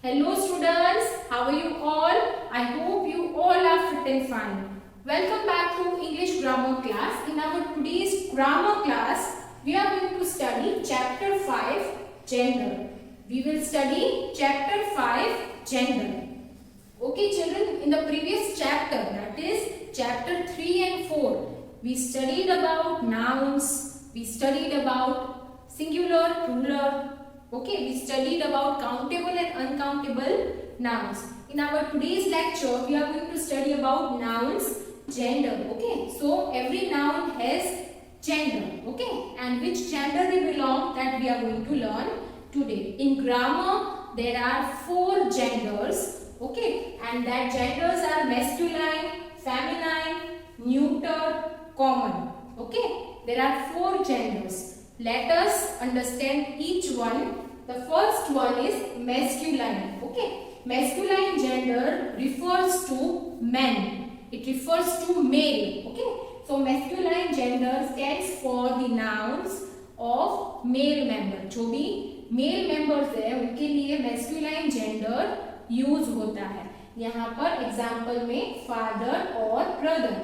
Hello students, how are you all? I hope you all are fit and fine. Welcome back to English grammar class. In our today's grammar class, we are going to study chapter 5 gender. We will study chapter 5 gender. Okay children, in the previous chapter, that is chapter 3 and 4, we studied about nouns, we studied about singular, plural. Okay, we studied about countable and uncountable nouns. In our today's lecture, we are going to study about nouns, gender. Okay, so every noun has gender. Okay, and which gender they belong, that we are going to learn today. In grammar, there are 4 genders. Okay, and that genders are masculine, feminine, neuter, common. Okay, there are 4 genders. Let us understand each one. The first one is masculine. Okay, masculine gender refers to men. It refers to male. Okay, so masculine gender stands for the nouns of male member. जो भी male members है उनके लिए masculine gender use होता है. यहाँ पर example में फादर और brother,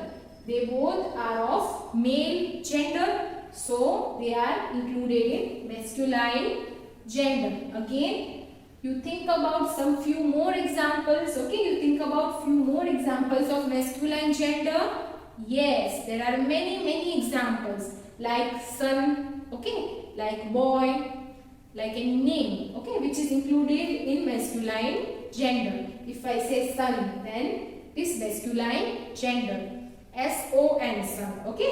they both are of male gender. So they are included in masculine gender. Again, you think about some few more examples. Okay, you think about few more examples of masculine gender. Yes, there are many examples like son. Okay, like boy, like a name. Okay, which is included in masculine gender. If I say son, then this masculine gender. S-O-N, son. Okay,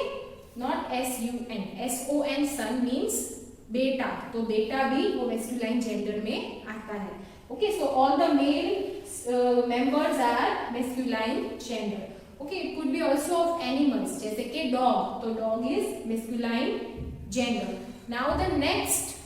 not S-U-N. S-O-N, son means बेटा, तो बेटा भी वो masculine gender में आता है. Okay, so all the male members are masculine gender. Okay, it could be also of animals, जैसे कि dog, तो dog is masculine gender. Now the next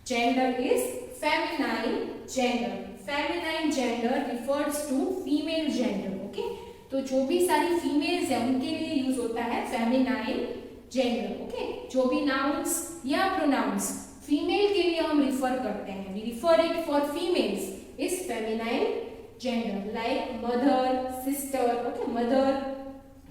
gender is feminine gender. Feminine gender refers to female gender. Okay, तो जो भी सारी females है उनके लिए यूज होता है feminine gender. Okay, जो भी nouns या pronouns फीमेल के लिए हम रिफर करते हैं, we refer it for females is feminine gender, like mother, sister. Okay, mother,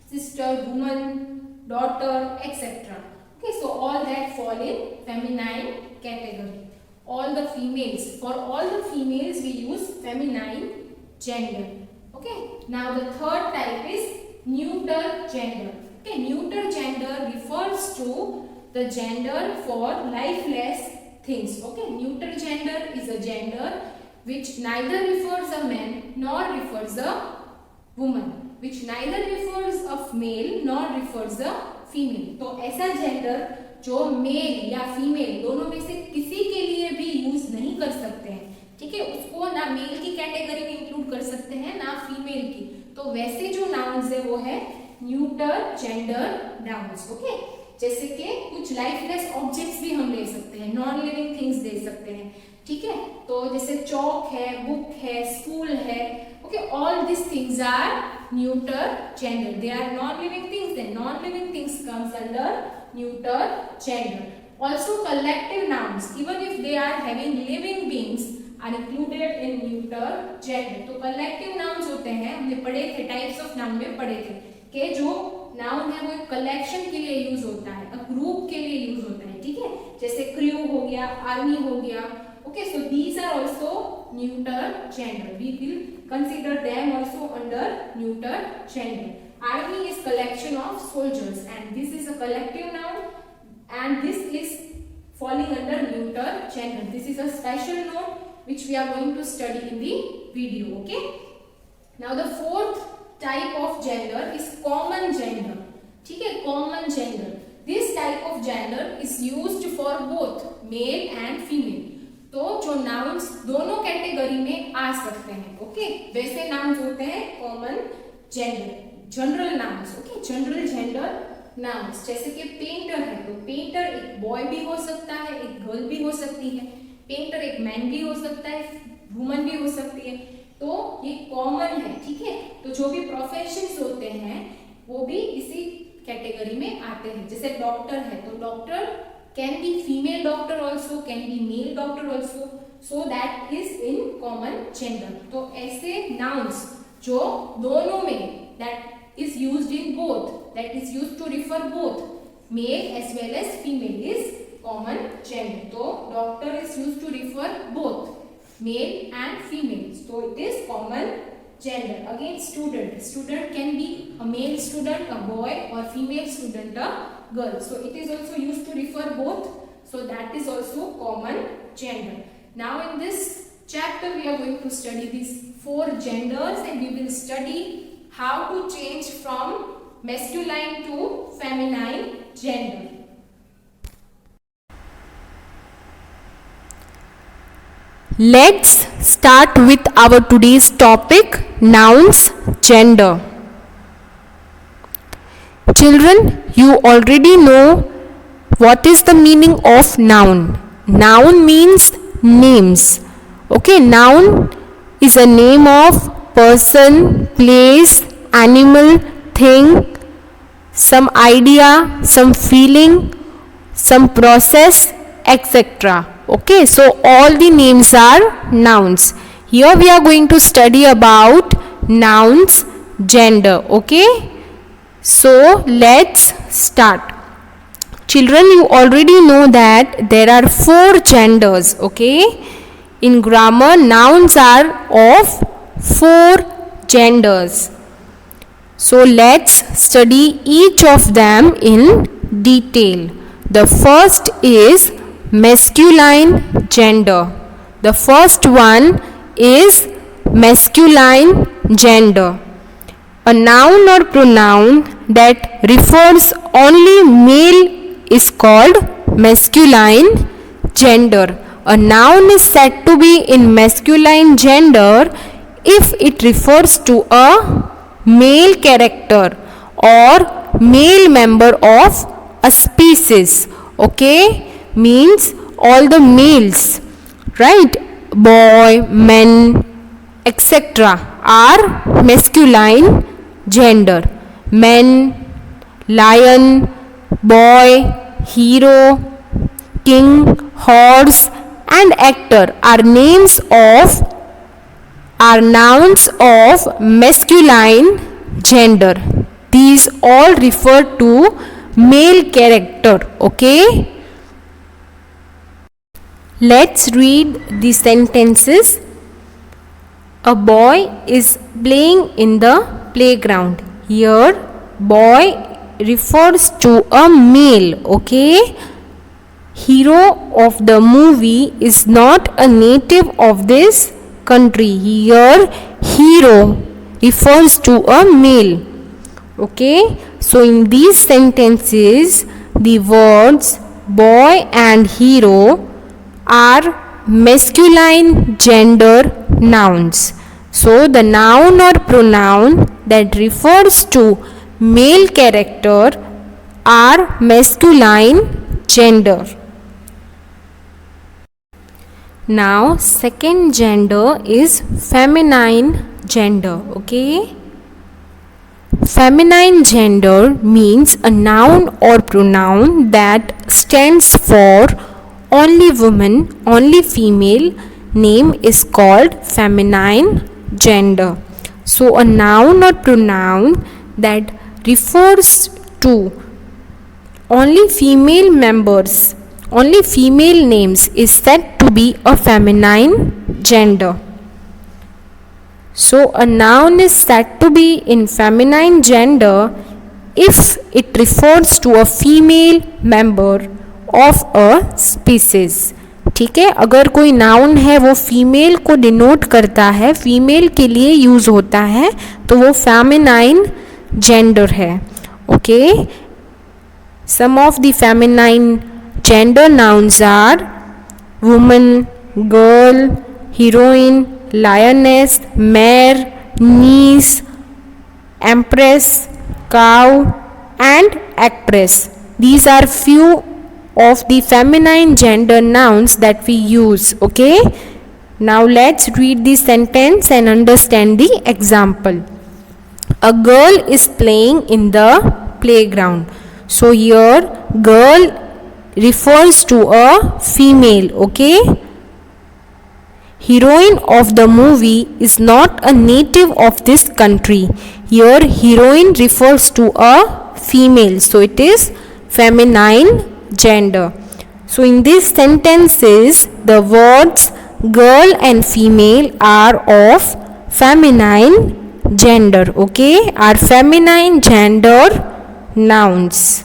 sister, woman, daughter, etc. Okay, so all that fall in feminine category. All the females, for all the females we use feminine gender. Okay, now the third type is neuter gender. Okay, neuter gender refers to the gender for lifeless things. Okay, neuter gender is a gender which neither refers a man nor refers a woman, which neither refers of male nor refers a female. तो ऐसा gender जो mail या female दोनों में से किसी के लिए भी यूज नहीं कर सकते हैं. ठीक है, उसको ना मेल की कैटेगरी में इंक्लूड कर सकते हैं ना फीमेल की. तो वैसे जो नाउन्स है वो है न्यूटर जेंडर नाउन्स. ओके, जैसे कि कुछ लाइफलेस ऑब्जेक्ट्स भी हम ले सकते हैं, नॉन लिविंग थिंग्स दे सकते हैं. ठीक है, तो जैसे चौक है, बुक है, स्कूल है. Okay, all this things are neuter gender. They are non living things, then non living things comes under neuter gender. Also collective nouns, even if they are having living beings, are included in neuter gender. तो collective nouns होते हैं, हमने पढ़े थे, types of noun में पढ़े थे कि जो नाउन है वो एक कलेक्शन के लिए यूज होता है, अ ग्रुप के लिए यूज होता है. ठीक है, जैसे क्रू हो गया, आर्मी हो गया. Okay, so these are also neuter gender. We will consider them also under neuter gender. Army is collection of soldiers and this is a collective noun and this is falling under neuter gender. This is a special note which we are going to study in the video. Okay, now the fourth type of gender is common gender. ठीक है, common gender. This type of gender is used for both male and female. तो जो nouns दोनों category में आ सकते हैं. Okay, वैसे nouns होते हैं common gender, general nouns. Okay, general gender nouns. जैसे कि पेंटर है तो पेंटर एक बॉय भी हो सकता है, एक गर्ल भी हो सकती है. पेंटर एक मैन भी हो सकता है, वुमन भी हो सकती है. तो ये कॉमन है. ठीक है, तो जो भी प्रोफेशंस होते हैं वो भी इसी कैटेगरी में आते हैं. जैसे डॉक्टर है तो doctor can be female doctor also, can be mail doctor also. so that is in common gender. तो ऐसे nouns जो दोनों में, that is used in both, that is used to refer both male as well as female, is common gender. तो doctor is used to refer both male and female, so it is common gender. Again, student can be a male student, a boy, or female student, a girl, so it is also used to refer both, so that is also common gender. Now in this chapter we are going to study these 4 genders, and we will study how to change from masculine to feminine gender. Let's start with our today's topic, nouns, gender. Children, you already know what is the meaning of noun. Noun means names. Okay, noun is a name of person, place, animal, thing, some idea, some feeling, some process, etc. Okay, so all the names are nouns. Here we are going to study about nouns, gender. Okay, so let's start. Children, you already know that there are 4 genders. Okay, in grammar, nouns are of 4 genders. So let's study each of them in detail. The first is masculine gender. The first one is masculine gender. A noun or pronoun that refers only male is called masculine gender. A noun is said to be in masculine gender if it refers to a male character or male member of a species. Okay, means all the males, right? Boy, men, etc. are masculine gender. Men, lion, boy, hero, king, horse, and actor are nouns of masculine gender. These all refer to male character. Okay, let's read the sentences. A boy is playing in the playground. Here, boy refers to a male. Okay, hero of the movie is not a native of this country. Here, hero refers to a male. Okay, so in these sentences, the words boy and hero are masculine gender nouns. So the noun or pronoun that refers to male character are masculine gender. Now second gender is feminine gender. Okay, feminine gender means a noun or pronoun that stands for only woman, only female. Name is called feminine gender. So a noun or pronoun that refers to only female members, only female names is said to be a feminine gender. So a noun is said to be in feminine gender if it refers to a female member of a species. ठीक है, अगर कोई noun है वो female को denote करता है, female के लिए यूज होता है, तो वो फेमिनाइन जेंडर है. Okay, some of the feminine gender nouns are woman, girl, heroine, lioness, mare, niece, empress, cow, and actress. These are few of the feminine gender nouns that we use. Okay, now let's read the sentence and understand the example. A girl is playing in the playground. So here girl refers to a female. Okay, heroine of the movie is not a native of this country. Here heroine refers to a female, so it is feminine gender. So in these sentences the words girl and female are of feminine gender, okay, are feminine gender nouns.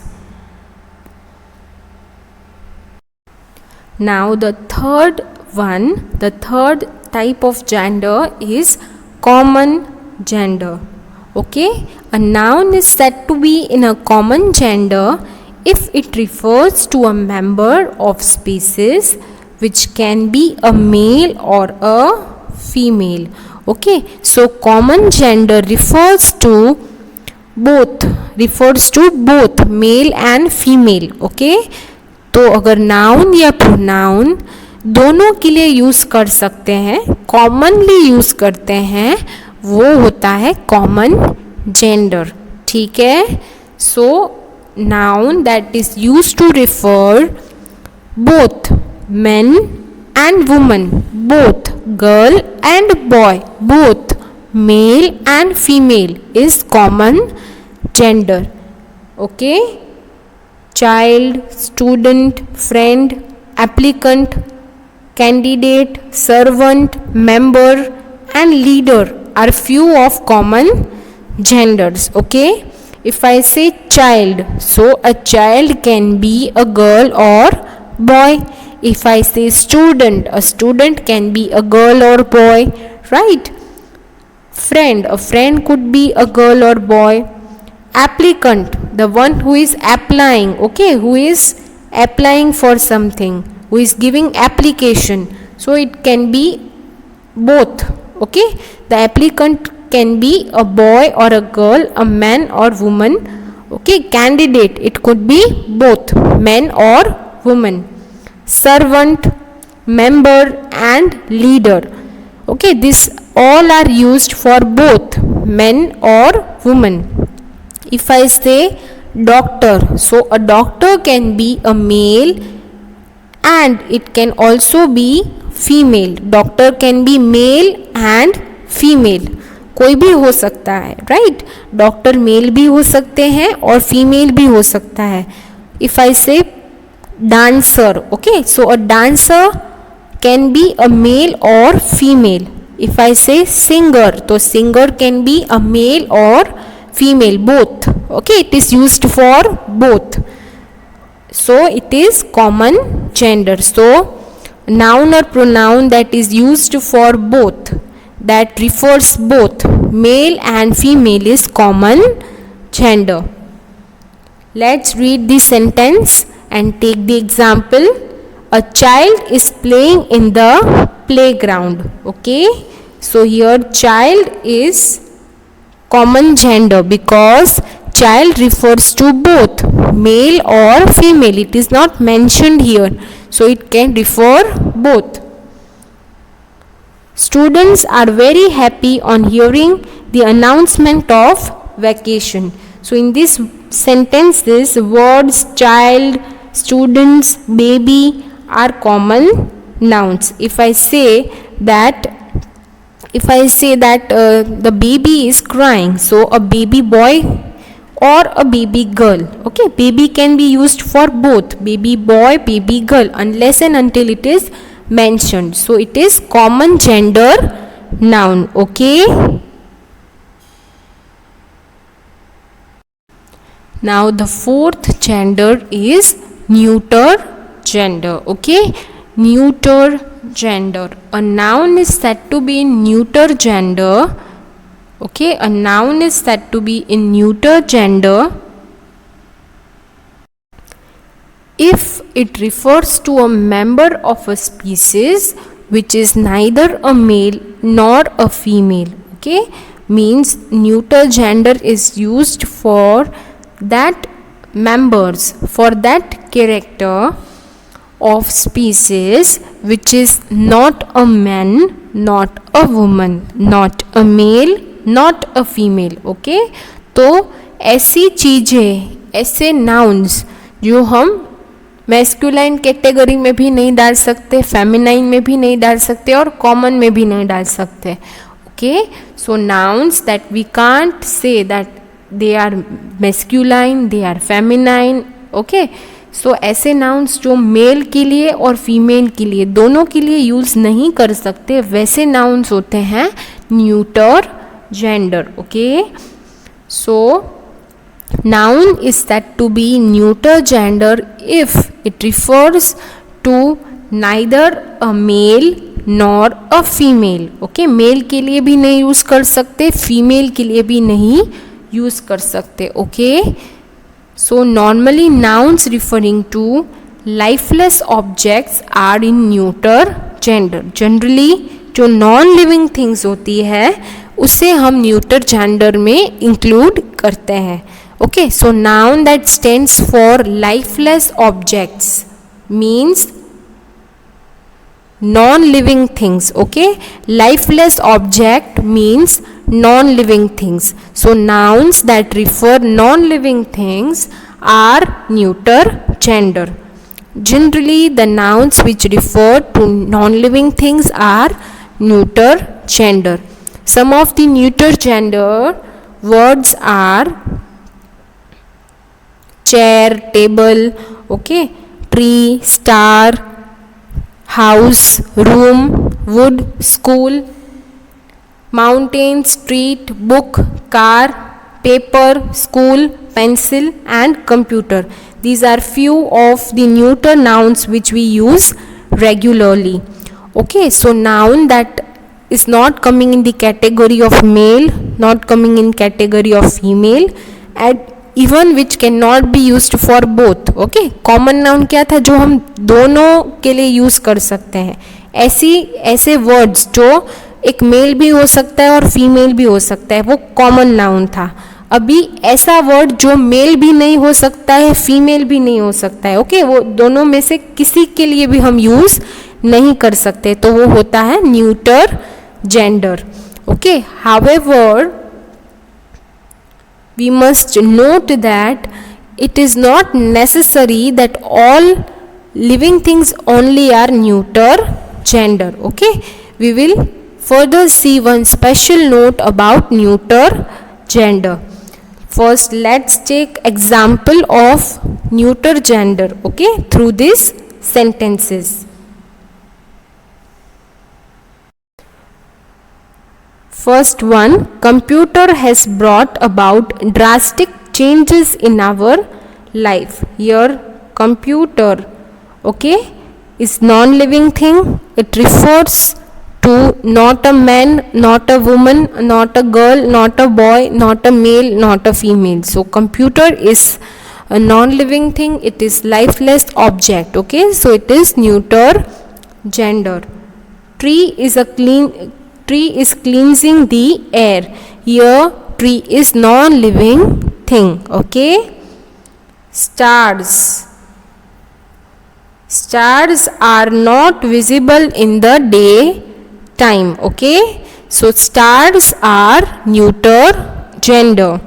Now the third type of gender is common gender. Okay, a noun is said to be in a common gender if it refers to a member of species which can be a male or a female. Okay, so common gender refers to both male and female. Okay, तो अगर noun या pronoun दोनों के लिए use कर सकते हैं, commonly use करते हैं, वो होता है कॉमन जेंडर. ठीक है, so noun that is use to refer both men and woman, both girl and boy, both male and female is common gender. Okay, child, student, friend, applicant, candidate, servant, member and leader are few of common genders. Okay, if I say child, so a child can be a girl or boy. If I say student, a student can be a girl or boy, right? Friend, a friend could be a girl or boy. Applicant, the one who is applying, okay, who is applying for something, who is giving application, so it can be both. Okay, the applicant can be a boy or a girl, a man or woman. Okay, candidate, it could be both men or woman. Servant, member and leader. Okay, this all are used for both men or women. If I say doctor, so a doctor can be a male and it can also be female. Doctor can be male and female, कोई भी हो सकता है, right? Doctor mail भी हो सकते हैं और फीमेल भी हो सकता है. इफ आई से dancer, okay, so a dancer can be a male or female. If I say singer, so singer can be a male or female, both. Okay, it is used for both, so it is common gender. So noun or pronoun that is used for both, that refers both male and female, is common gender. Let's read the sentence and take the example. A child is playing in the playground. Okay, so here child is common gender because child refers to both male or female. It is not mentioned here, so it can refer both. Students are very happy on hearing the announcement of vacation. So in this sentences, words child, students, baby are common nouns. If I say that the baby is crying, so a baby boy or a baby girl. Okay, baby can be used for both baby boy, baby girl, unless and until it is mentioned. So it is common gender noun. Okay, now the fourth gender is neuter gender. Okay, neuter gender, a noun is said to be in neuter gender. Okay, a noun is said to be in neuter gender if it refers to a member of a species which is neither a male nor a female. Okay, means neuter gender is used for that members, for that character of species which is not a man, not a woman, not a male, not a female. Okay, तो ऐसी चीज़ें, ऐसे nouns जो हम masculine category में भी नहीं डाल सकते, फेमिनाइन में भी नहीं डाल सकते और कॉमन में भी नहीं डाल सकते. Okay, so nouns that we can't say that they are masculine, they are feminine. Okay, so ऐसे नाउन्स जो मेल के लिए और फीमेल के लिए दोनों के लिए यूज़ नहीं कर सकते, वैसे नाउन्स होते हैं neuter gender. Okay, so noun is said to be neuter gender if it refers to neither a male nor a female. okay, male के लिए भी नहीं यूज़ कर सकते, फीमेल के लिए भी नहीं यूज़ कर सकते. Okay, so normally nouns referring to lifeless objects are in neuter gender. generally जो नॉन लिविंग थिंग्स होती है उसे हम न्यूटर जेंडर में इंक्लूड करते हैं. Okay, so noun that stands for lifeless objects means non-living things. Okay, lifeless object means non-living things. So nouns that refer non-living things are neuter gender. Generally, the nouns which refer to non-living things are neuter gender. Some of the neuter gender words are chair, table, okay, tree, star, house, room, wood, school, mountain, street, book, car, paper, school, pencil and computer. These are few of the neuter nouns which we use regularly. Okay, so noun that is not coming in the category of male, not coming in category of female, and even which cannot be used for both. okay, common noun क्या था जो हम दोनों के लिए use कर सकते हैं. ऐसे वर्ड्स जो एक मेल भी हो सकता है और फीमेल भी हो सकता है, वो कॉमन नाउन था. अभी ऐसा वर्ड जो मेल भी नहीं हो सकता है, फीमेल भी नहीं हो सकता है. ओके, वो दोनों में से किसी के लिए भी हम यूज़ नहीं कर सकते, तो वो होता है neuter gender. Okay, however we must note that it is not necessary that all living things only are neuter gender. Okay, we will further see one special note about neuter gender. First, let's take example of neuter gender, okay, through these sentences. First one, computer has brought about drastic changes in our life. Here computer, okay, is non-living thing. It refers to not a man, not a woman, not a girl, not a boy, not a male, not a female. So computer is a non-living thing. It is lifeless object. Okay, so it is neuter gender. Tree is cleansing the air. Here tree is non-living thing. Okay, stars are not visible in the day time. Okay, so stars are neuter gender.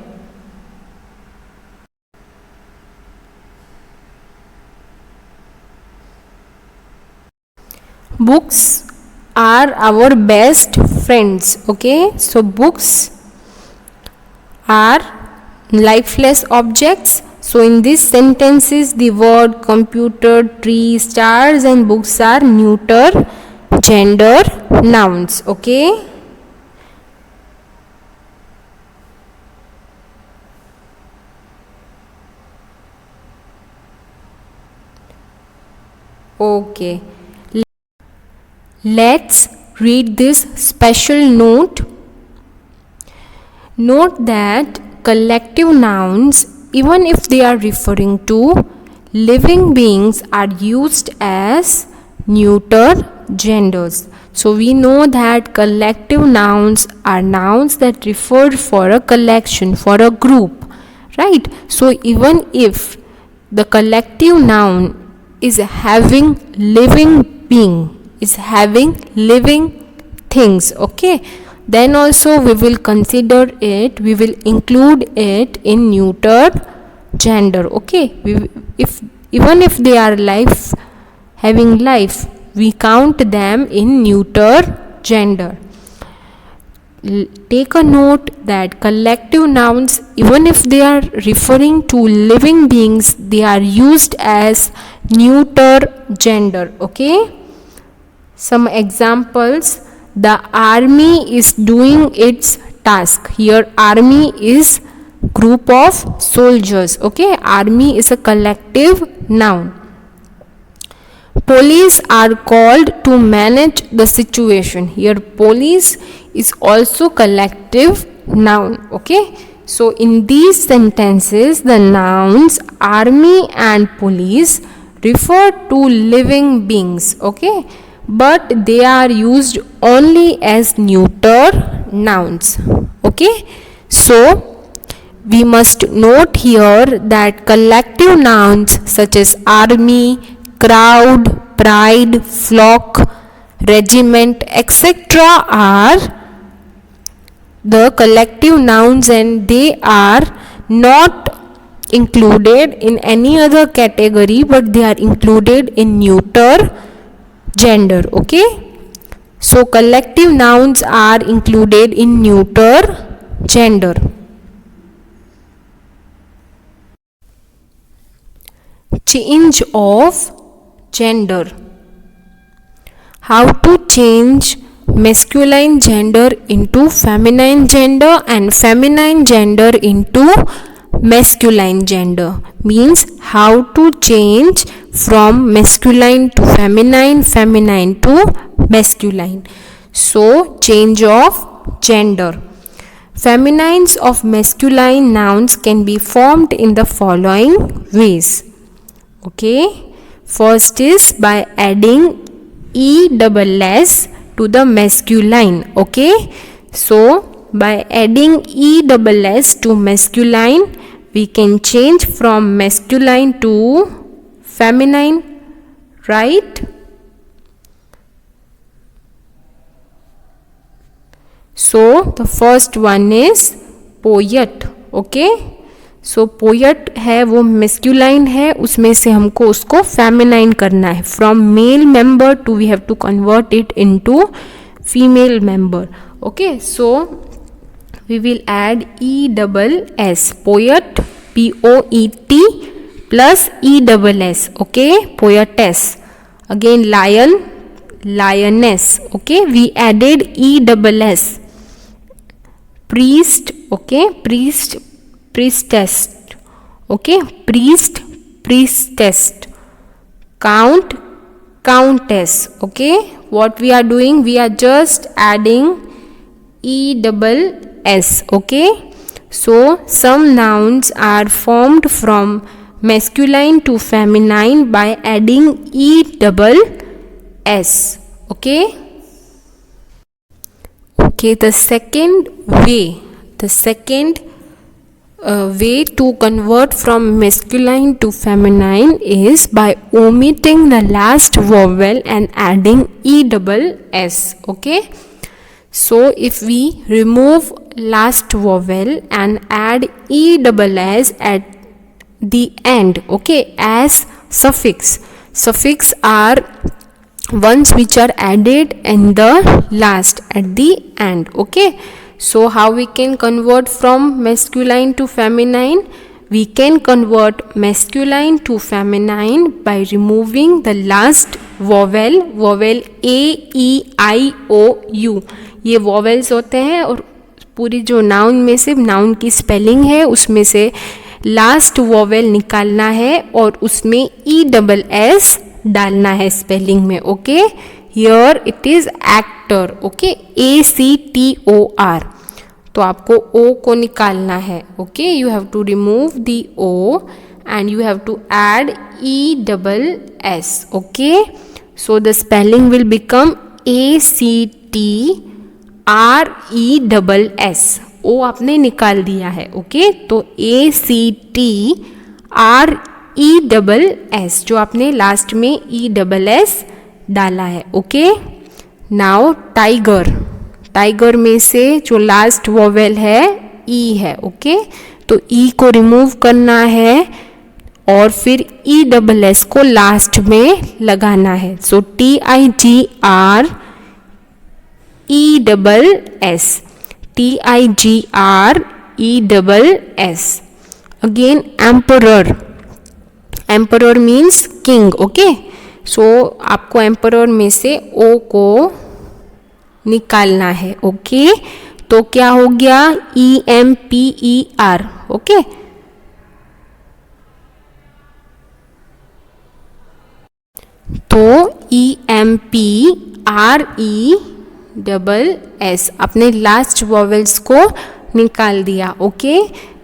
Books are our best friends. Okay, so books are lifeless objects. So in these sentences the word computer, tree, stars and books are neuter gender nouns. Okay, okay, let's read this special note. Note that collective nouns, even if they are referring to living beings, are used as neuter genders. So we know that collective nouns are nouns that refer for a collection, for a group, right? So even if the collective noun is having living being, is having living things, okay, then also we will consider it, we will include it in neuter gender. Okay, if Even if they are having life, we count them in neuter gender. Take a note that collective nouns, even if they are referring to living beings, they are used as neuter gender. Okay? Some examples: the army is doing its task. Here army is group of soldiers. Okay? Army is a collective noun. Police are called to manage the situation. Here police is also collective noun. Okay, so in these sentences the nouns army and police refer to living beings. Okay, but they are used only as neuter nouns. Okay, so we must note here that collective nouns such as army, crowd, pride, flock, regiment, etc. are the collective nouns and they are not included in any other category, but they are included in neuter gender. Okay, so collective nouns are included in neuter gender. Change of gender. How to change masculine gender into feminine gender and feminine gender into masculine gender, means how to change from masculine to feminine, feminine to masculine. So change of gender. Feminines of masculine nouns can be formed in the following ways. Okay, first is by adding ESS to the masculine. Okay, so by adding ESS to masculine, we can change from masculine to feminine, right? So the first one is poet. Okay, so poet है वो masculine है, उसमें से हमको उसको feminine करना है. From male member to we have to convert it into female member. Okay, so we will add ESS poet POET plus ESS. Okay, poetess. Again lion, lioness. Okay, we added ESS. Priest. Okay, priest, priestess. Okay, priest, priestess. Count, countess. Okay, what we are doing, we are just adding ESS. Okay, so some nouns are formed from masculine to feminine by adding ESS. Okay, okay, the second way to convert from masculine to feminine is by omitting the last vowel and adding ESS. Okay, so if we remove last vowel and add ESS at the end, okay, as suffix are ones which are added in the last at the end. Okay, so how we can convert from masculine to feminine? We can convert masculine to feminine by removing the last vowel A, E, I, O, U. ये vowels होते हैं और पूरी जो noun में से noun की spelling है उसमें से लास्ट वॉवेल निकालना है और उसमें ESS डालना है स्पेलिंग में. Okay, here it is actor. Okay, ACTOR. तो आपको O को निकालना है. Okay, you have to remove the O and you have to add ESS. Okay, so the spelling will become ACTRESS. O आपने निकाल दिया है. ओके, तो ACTRESS जो आपने लास्ट में ESS डाला है. Okay, now tiger. टाइगर में से जो लास्ट वॉवेल है E है. ओके, तो E को रिमूव करना है और फिर ई डबल एस को लास्ट में लगाना है. सो TIGR ESS, TIGR ESS. Again emperor, emperor means king. Okay, so आपको emperor में से O को निकालना है. ओके, तो क्या हो गया EMPER. ओके, तो EMPRESS आपने लास्ट वॉवेल्स को निकाल दिया. ओके,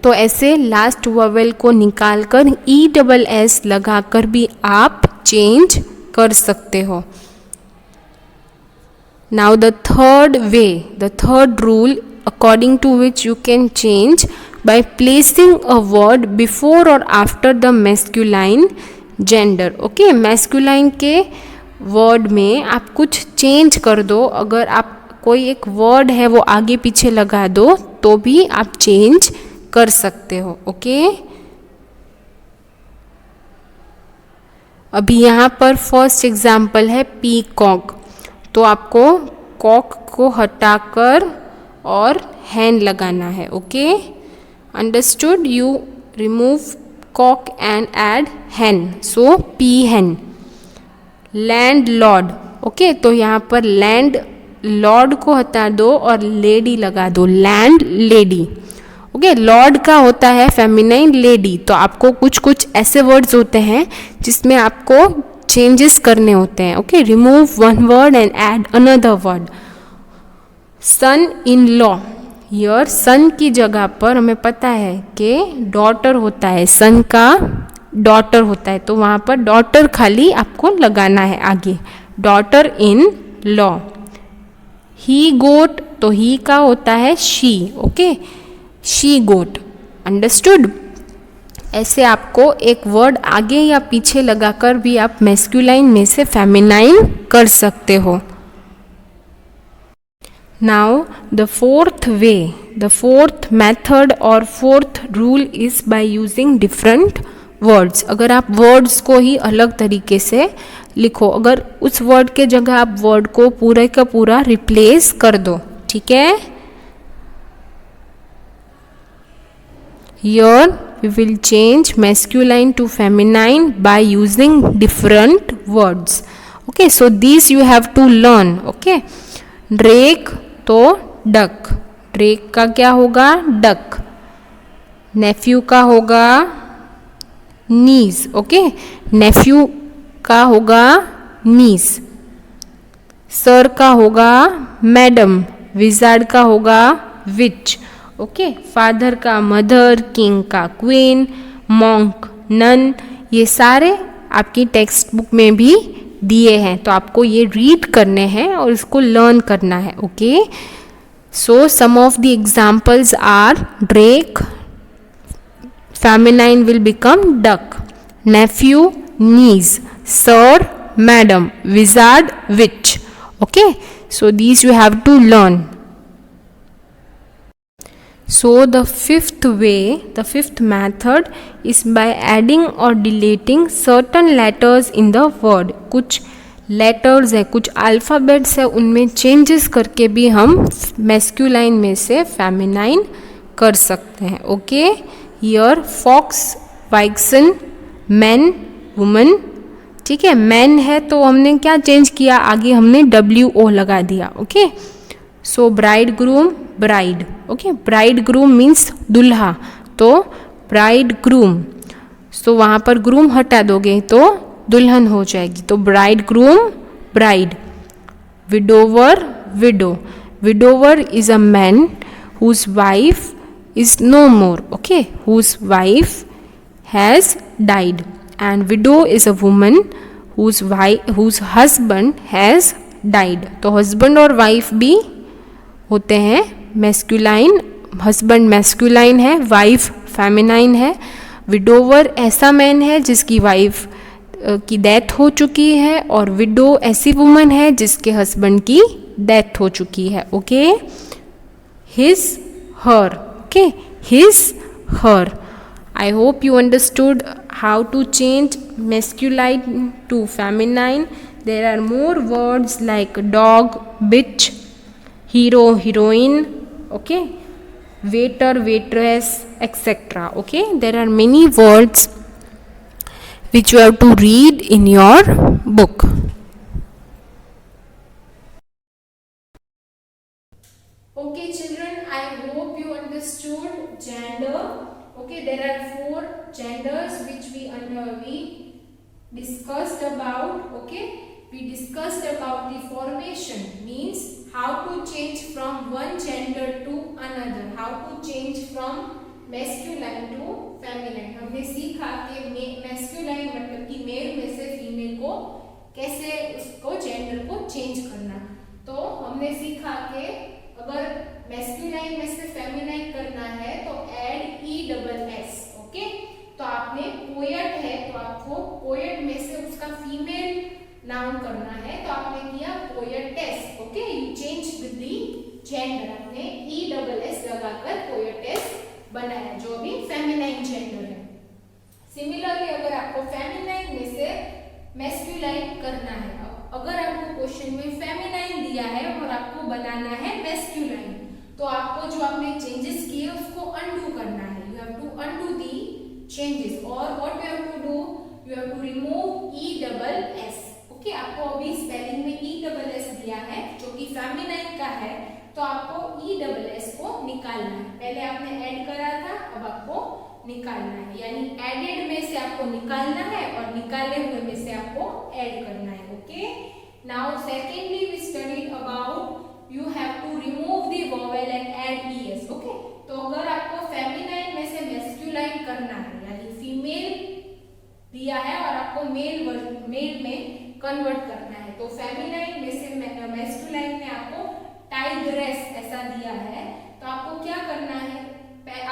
तो ऐसे लास्ट वॉवेल को निकालकर ESS लगाकर भी आप चेंज कर सकते हो. Now the third way, the third rule according to which you can change by placing a word before or after the masculine gender. Okay, masculine के वर्ड में आप कुछ चेंज कर दो. अगर आप कोई एक वर्ड है वो आगे पीछे लगा दो तो भी आप चेंज कर सकते हो. ओके, अभी यहाँ पर फर्स्ट एग्जाम्पल है पीकॉक. तो आपको कॉक को हटाकर और हैन लगाना है. Okay, understood. You remove cock and add hen, so peahen. Landlord. Okay, तो यहाँ पर लैंड लॉर्ड को हटा दो और लेडी लगा दो, लैंड लेडी. ओके, लॉर्ड का होता है फेमिनाइन, लेडी. तो आपको कुछ कुछ ऐसे वर्ड्स होते हैं जिसमें आपको चेंजेस करने होते हैं. Okay, remove one word and add another word. Son in law. Here son की जगह पर हमें पता है कि डॉटर होता है, सन का डॉटर होता है, तो वहाँ पर डॉटर खाली आपको लगाना है आगे. Daughter in law. ही गोट, तो ही का होता है she. Okay, she goat. Understood. ऐसे आपको एक वर्ड आगे या पीछे लगाकर भी आप मैस्कुलाइन में से फेमिनाइन कर सकते हो. Now the fourth way, the fourth method or fourth rule is by using different words. अगर आप words को ही अलग तरीके से लिखो, अगर उस word के जगह आप word को पूरे का पूरा replace कर दो. ठीक है, here we will change masculine to feminine by using different words. Okay, so these you have to learn. Okay, Drake तो डक. ड्रेक का क्या होगा? डक. नेफ्यू का होगा नीज. ओके, नेफ्यू का होगा नीज. सर का होगा मैडम. विजार्ड का होगा विच. ओके, फादर का मदर. किंग का क्वीन. Monk nun. ये सारे आपकी टेक्स्ट बुक में भी दिए हैं, तो आपको ये रीड करने हैं और इसको लर्न करना है. Okay, so some of the examples are drake, feminine will become duck. Nephew niece. Sir madam. Wizard witch. Okay, so these you have to learn. So the fifth way, the fifth method is by adding or deleting certain letters in the word. कुछ letters है, कुछ alphabets है, उनमें changes करके भी हम masculine में से feminine कर सकते हैं. Okay, here fox, vixen, man, woman. ठीक है, man है तो हमने क्या change किया, आगे हमने WO लगा दिया. Okay, so bridegroom, bride. Okay, bridegroom means दुल्हा, तो bridegroom. सो वहाँ पर groom हटा दोगे तो दुल्हन हो जाएगी, तो bridegroom, bride. widower, widow. widower is a man whose wife is no more. Okay, whose wife has died. And widow is a woman whose husband has died. तो husband और wife भी होते हैं मैस्कुलाइन. हस्बैंड मैस्कुलाइन है, wife feminine है. Widower ऐसा man है जिसकी वाइफ की डेथ हो चुकी है, और विडो ऐसी वुमन है जिसके हस्बैंड की डेथ हो चुकी है. Okay, his, her. Okay, his, her. I hope you understood how to change masculine to feminine. There are more words like dog, bitch, hero, heroine, okay, waiter, waitress, etc. Okay, there are many words which you have to read in your book. Okay children, I hope you understood gender. Okay, there are 4 genders which we discussed about. Okay, we discussed about the formation, means how to change from one gender to another, how to change from masculine to feminine. हमने सीखा कि masculine मतलब कि mail में से female को कैसे उसको जेंडर को चेंज करना. तो हमने सीखा कि अगर मैस्कुलाइन में से फेमिनाइन करना है तो ऐड ESS. ओके, तो आपने पोएट है तो आपको पोएट में से उसका फीमेल नाउन करना है तो आपने किया poetess. Okay, you change the gender, आपने ESS लगाकर पोएटेस बनाया जो भी फेमिनाइन जेंडर है. सिमिलरली अगर आपको फेमिनाइन में से मैस्कुलाइन करना है, अगर आपको क्वेश्चन में फेमिनाइन दिया है और आपको बनाना है मैस्कुलाइन, तो आपको जो आपने चेंजेस किए उसको अनडू करना है. You have to undo the changes और what you have to do, you have to remove ESS. Okay, आपको अभी स्पेलिंग में ESS दिया है जो कि फेमिनाइन का है, तो आपको ESS को निकालना है. पहले आपने ऐड करा था, अब आपको निकालना है, यानी एडेड में से आपको निकालना है और निकाले हुए में से आपको ऐड करना है. Okay, now secondly we studied about you have to remove the vowel and add ES. Okay, तो अगर आपको फेमिनाइन में से मैस्कुलाइन करना है, यानी फीमेल दिया है और आपको मेल में कन्वर्ट करना है, तो फेमिनाइन में से मैस्कुलाइन में आपको टाइग्रेस ऐसा दिया है, तो आपको क्या करना है,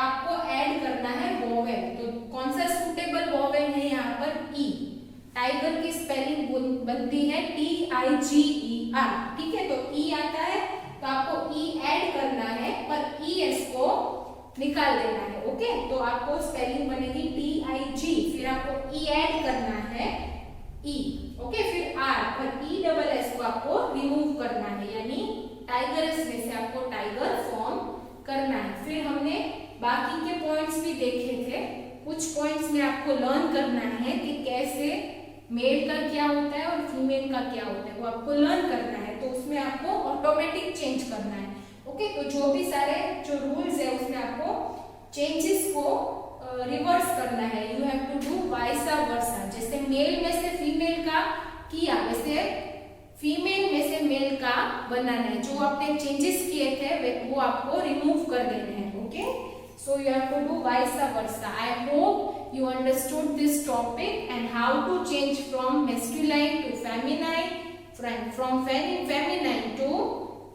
आपको ऐड करना है वोवेल. तो कौन सा सूटेबल वोवेल है यहाँ पर, E. टाइगर की स्पेलिंग बनती है TIGER. ठीक है, तो E आता है तो आपको E ऐड करना है पर ES को निकाल देना है. ओके, तो आपको स्पेलिंग बनेगी TIG, फिर आपको E ऐड करना है E. ओके, फिर R पर ESS को आपको रिमूव करना है, यानी टाइगर्स में से आपको टाइगर फॉर्म करना है. फिर हमने बाकी के पॉइंट्स भी देखे थे, कुछ पॉइंट्स में आपको लर्न करना है कि कैसे मेल का क्या होता है और फीमेल का क्या होता है, वो आपको लर्न करना है. तो उसमें आपको ऑटोमेटिक चेंज करना है. ओके, तो जो भी सारे जो रूल्स है उसमें आपको चेंजेस को रिवर्स करना है. You have to do vice versa. जैसे मेल में से फीमेल का किया, वैसे फीमेल में से मेल का बनाना है. जो आपने चेंजेस किए थे वो आपको रिमूव कर देने हैं. Okay, so you have to do vice versa. I hope you understood this topic and how to change from masculine to feminine, from feminine to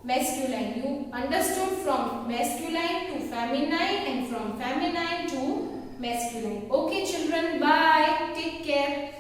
masculine. You understood from masculine to feminine and from feminine to masculine. Okay children, bye, take care.